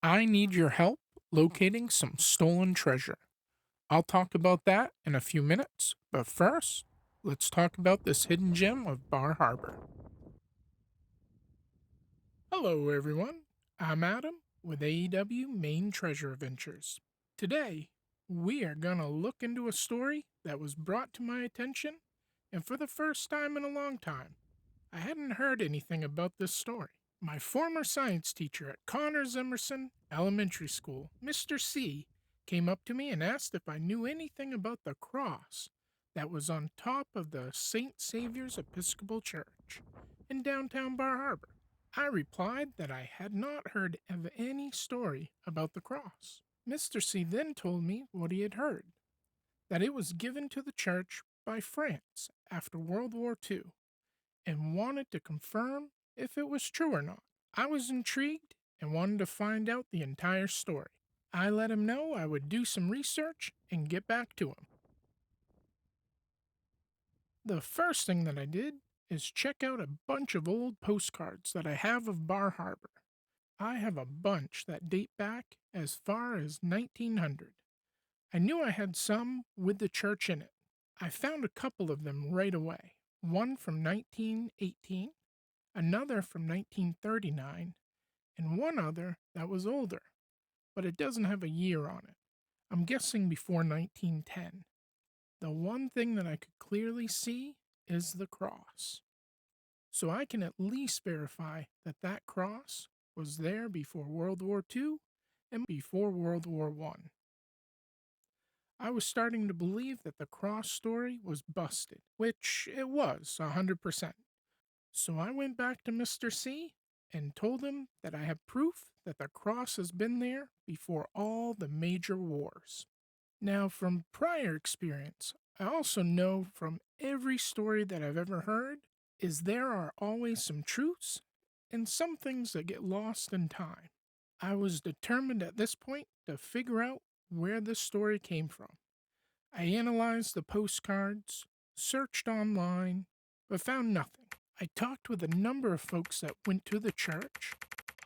I need your help locating some stolen treasure. I'll talk about that in a few minutes, but first, let's talk about this hidden gem of Bar Harbor. Hello, everyone. I'm Adam with AEW Maine Treasure Adventures. Today, we are going to look into a story that was brought to my attention, and for the first time in a long time, I hadn't heard anything about this story. My former science teacher at Connors Emerson Elementary School, Mr. C, came up to me and asked if I knew anything about the cross that was on top of the St. Saviour's Episcopal Church in downtown Bar Harbor. I replied that I had not heard of any story about the cross. Mr. C then told me what he had heard, that it was given to the church by France after World War II, and wanted to confirm if it was true or not. I was intrigued and wanted to find out the entire story. I let him know I would do some research and get back to him. The first thing that I did is check out a bunch of old postcards that I have of Bar Harbor. I have a bunch that date back as far as 1900. I knew I had some with the church in it. I found a couple of them right away. One from 1918, another from 1939, and one other that was older, but it doesn't have a year on it. I'm guessing before 1910. The one thing that I could clearly see is the cross. So I can at least verify that that cross was there before World War II and before World War I. I was starting to believe that the cross story was busted, which it was 100%. So I went back to Mr. C and told him that I have proof that the cross has been there before all the major wars. Now, from prior experience, I also know from every story that I've ever heard is there are always some truths and some things that get lost in time. I was determined at this point to figure out where this story came from. I analyzed the postcards, searched online, but found nothing. I talked with a number of folks that went to the church.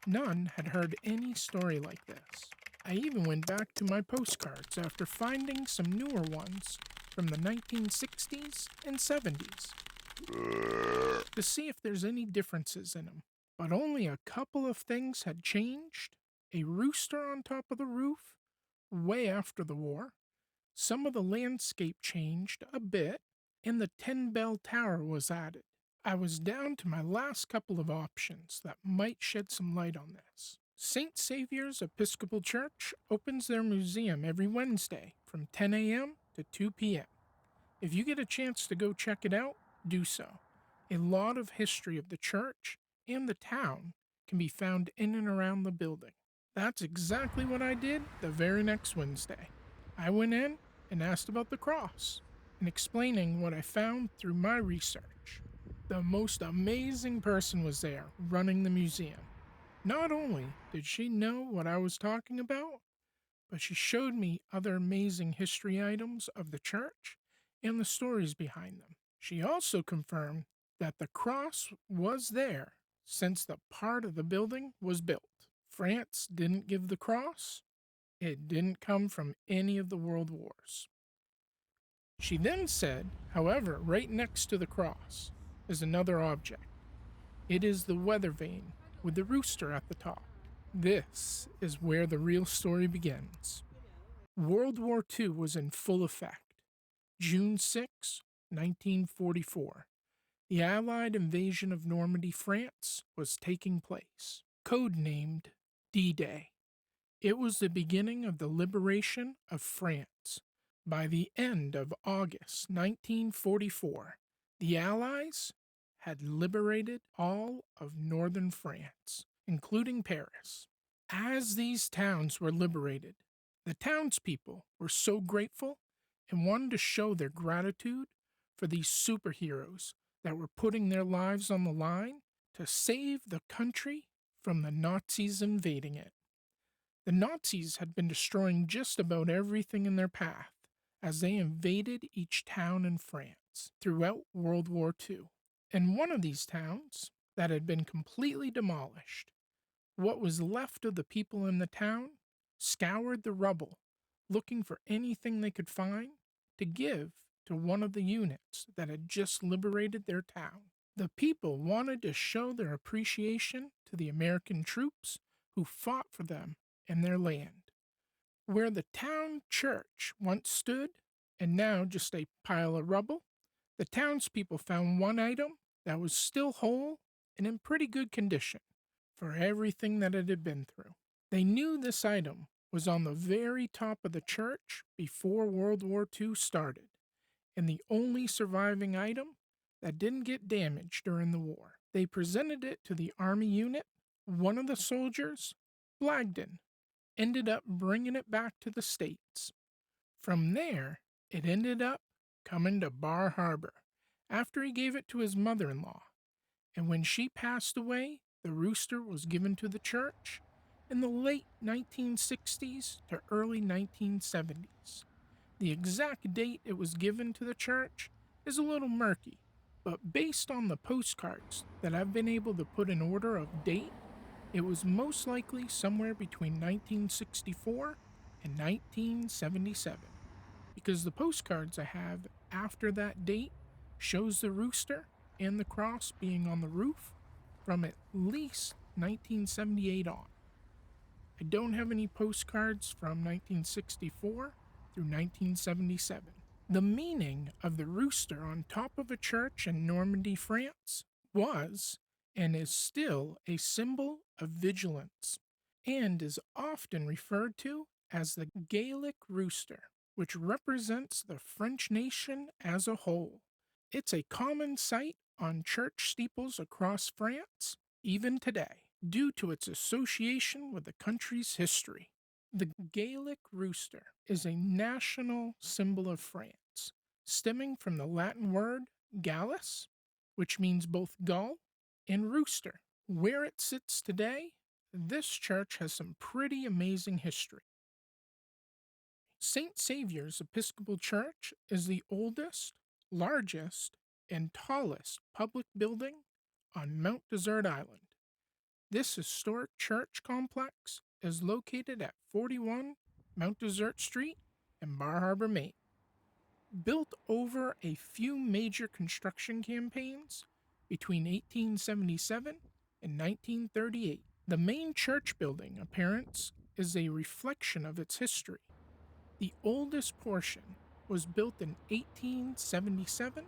None had heard any story like this. I even went back to my postcards after finding some newer ones from the 1960s and 70s to see if there's any differences in them. But only a couple of things had changed. A rooster on top of the roof, way after the war. Some of the landscape changed a bit, and the 10-bell tower was added. I was down to my last couple of options that might shed some light on this. St. Saviour's Episcopal Church opens their museum every Wednesday from 10 a.m. to 2 p.m. If you get a chance to go check it out, do so. A lot of history of the church and the town can be found in and around the building. That's exactly what I did the very next Wednesday. I went in and asked about the cross and explaining what I found through my research. The most amazing person was there running the museum. Not only did she know what I was talking about, but she showed me other amazing history items of the church and the stories behind them. She also confirmed that the cross was there since the part of the building was built. France didn't give the cross. It didn't come from any of the world wars. She then said, however, right next to the cross is another object. It is the weather vane with the rooster at the top. This is where the real story begins. World War II was in full effect. June 6, 1944. The Allied invasion of Normandy, France, was taking place, codenamed D-Day. It was the beginning of the liberation of France. By the end of August 1944, the Allies had liberated all of northern France, including Paris. As these towns were liberated, the townspeople were so grateful and wanted to show their gratitude for these superheroes that were putting their lives on the line to save the country from the Nazis invading it. The Nazis had been destroying just about everything in their path as they invaded each town in France throughout World War II. And one of these towns that had been completely demolished What was left of the people in the town scoured the rubble, looking for anything they could find to give to one of the units that had just liberated their town. The people wanted to show their appreciation to the American troops who fought for them and their land. Where the town church once stood, and now just a pile of rubble, the townspeople found one item that was still whole and in pretty good condition for everything that it had been through. They knew this item was on the very top of the church before World War II started, and the only surviving item that didn't get damaged during the war. They presented it to the Army unit. One of the soldiers, Blagden, ended up bringing it back to the States. From there, it ended up coming to Bar Harbor after he gave it to his mother-in-law. And when she passed away, the rooster was given to the church in the late 1960s to early 1970s. The exact date it was given to the church is a little murky, but based on the postcards that I've been able to put in order of date, it was most likely somewhere between 1964 and 1977, because the postcards I have after that date shows the rooster and the cross being on the roof from at least 1978 on. I don't have any postcards from 1964 through 1977. The meaning of the rooster on top of a church in Normandy, France was and is still a symbol of vigilance and is often referred to as the Gaelic rooster, which represents the French nation as a whole. It's a common sight on church steeples across France, even today, due to its association with the country's history. The Gaelic rooster is a national symbol of France, stemming from the Latin word gallus, which means both gull and rooster. Where it sits today, this church has some pretty amazing history. St. Saviour's Episcopal Church is the oldest, largest, and tallest public building on Mount Desert Island. This historic church complex is located at 41 Mount Desert Street in Bar Harbor, Maine. Built over a few major construction campaigns between 1877 and 1938, the main church building appearance is a reflection of its history. The oldest portion was built in 1877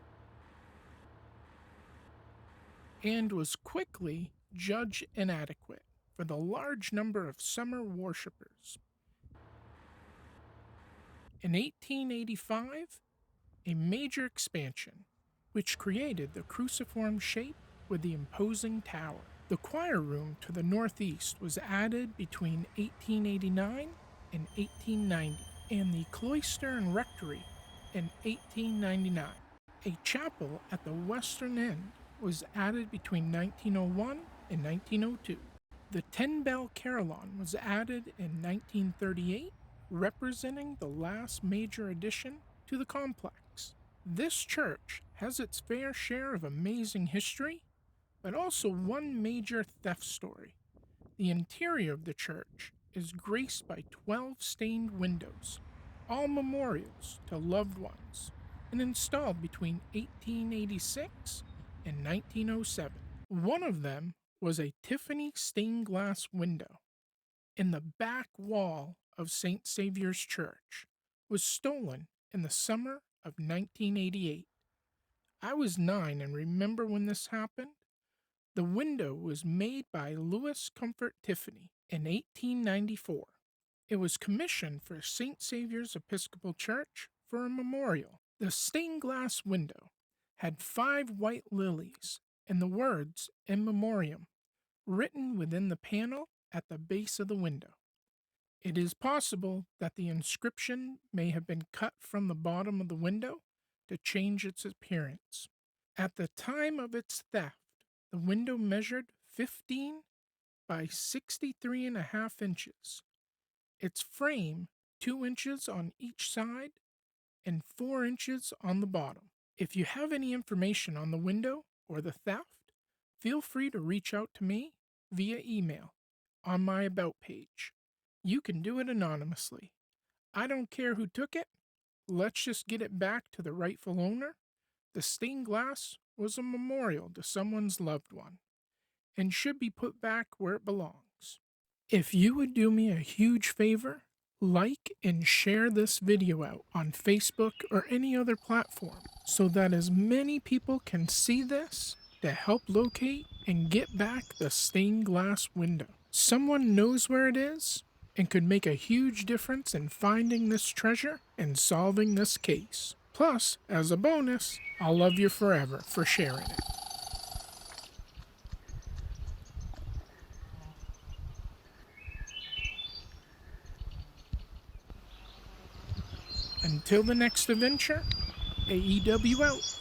and was quickly judged inadequate for the large number of summer worshippers. In 1885, a major expansion, which created the cruciform shape with the imposing tower. The choir room to the northeast was added between 1889 and 1890, and the cloister and rectory in 1899. A chapel at the western end was added between 1901 and 1902. The 10-bell carillon was added in 1938, representing the last major addition to the complex. This church has its fair share of amazing history, but also one major theft story. The interior of the church is graced by 12 stained windows, all memorials to loved ones, and installed between 1886 and 1907. One of them was a Tiffany stained glass window in the back wall of St. Saviour's Church, was stolen in the summer of 1988. I was 9 and remember when this happened. The window was made by Louis Comfort Tiffany in 1894. It was commissioned for St. Saviour's Episcopal Church for a memorial. The stained glass window had 5 white lilies and the words "In Memoriam" written within the panel at the base of the window. It is possible that the inscription may have been cut from the bottom of the window to change its appearance. At the time of its theft, the window measured 15 by 63.5 inches. Its frame 2 inches on each side and 4 inches on the bottom. If you have any information on the window or the theft, feel free to reach out to me via email on my About page. You can do it anonymously. I don't care who took it. Let's just get it back to the rightful owner. The stained glass was a memorial to someone's loved one and should be put back where it belongs. If you would do me a huge favor, like and share this video out on Facebook or any other platform so that as many people can see this to help locate and get back the stained glass window. Someone knows where it is and could make a huge difference in finding this treasure and solving this case. Plus, as a bonus, I'll love you forever for sharing it. Until the next adventure, AEW out.